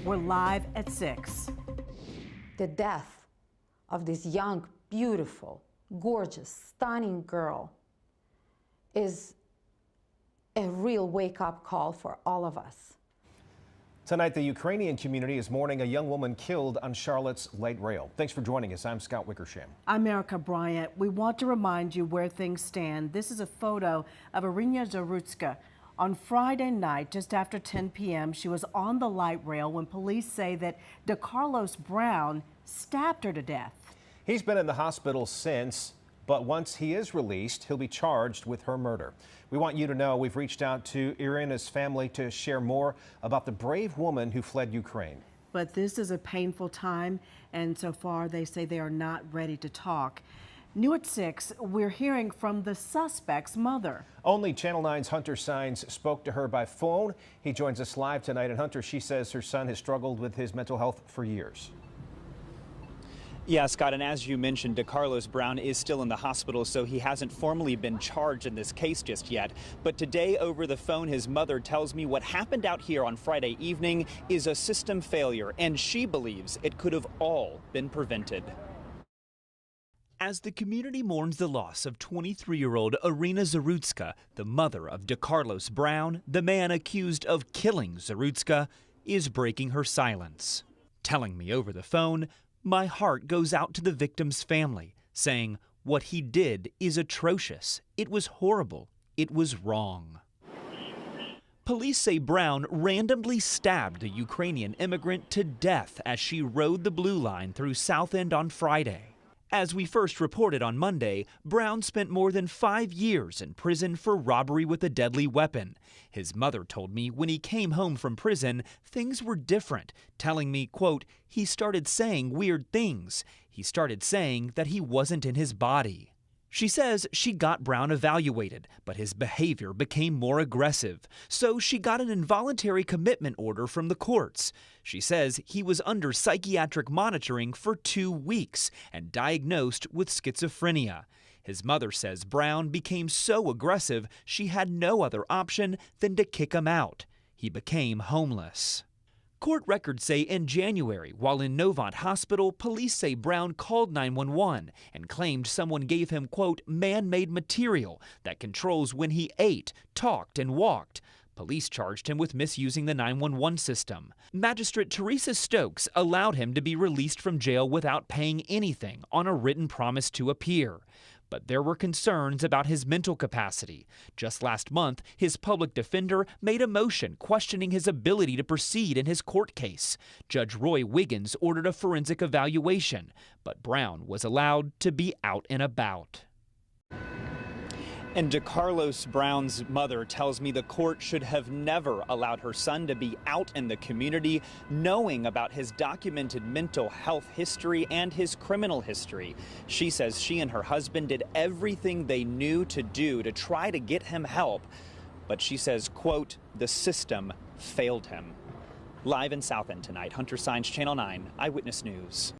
We're live at 6. The death of this young, beautiful, gorgeous, stunning girl is a real wake-up call for all of us. Tonight, the Ukrainian community is mourning a young woman killed on Charlotte's light rail. Thanks for joining us. I'm Scott Wickersham. I'm Erica Bryant. We want to remind you where things stand. This is a photo of Irina Zarutska. On Friday night, just after 10 p.m., she was on the light rail when police say that DeCarlos Brown stabbed her to death. He's been in the hospital since, but once he is released, he'll be charged with her murder. We want you to know we've reached out to Irina's family to share more about the brave woman who fled Ukraine. But this is a painful time, and so far they say they are not ready to talk. New at 6, we're hearing from the suspect's mother. Only Channel 9's Hunter Sines spoke to her by phone. He joins us live tonight. And Hunter, she says her son has struggled with his mental health for years. Yeah, Scott, and as you mentioned, DeCarlos Brown is still in the hospital, so he hasn't formally been charged in this case just yet. But today, over the phone, his mother tells me what happened out here on Friday evening is a system failure, and she believes it could have all been prevented. As the community mourns the loss of 23-year-old Irina Zarutska, the mother of DeCarlos Brown, the man accused of killing Zarutska, is breaking her silence. Telling me over the phone, my heart goes out to the victim's family, saying what he did is atrocious. It was horrible. It was wrong. Police say Brown randomly stabbed a Ukrainian immigrant to death as she rode the Blue Line through South End on Friday. As we first reported on Monday, Brown spent more than 5 years in prison for robbery with a deadly weapon. His mother told me when he came home from prison, things were different, telling me, quote, he started saying weird things. He started saying that he wasn't in his body. She says she got Brown evaluated, but his behavior became more aggressive, so she got an involuntary commitment order from the courts. She says he was under psychiatric monitoring for 2 weeks and diagnosed with schizophrenia. His mother says Brown became so aggressive she had no other option than to kick him out. He became homeless. Court records say in January, while in Novant Hospital, police say Brown called 911 and claimed someone gave him, quote, man-made material that controls when he ate, talked, and walked. Police charged him with misusing the 911 system. Magistrate Teresa Stokes allowed him to be released from jail without paying anything on a written promise to appear. But there were concerns about his mental capacity. Just last month, his public defender made a motion questioning his ability to proceed in his court case. Judge Roy Wiggins ordered a forensic evaluation, but Brown was allowed to be out and about. And DeCarlos Brown's mother tells me the court should have never allowed her son to be out in the community, knowing about his documented mental health history and his criminal history. She says she and her husband did everything they knew to do to try to get him help. But she says, quote, the system failed him. Live in South End tonight, Hunter Sines, Channel 9 Eyewitness News.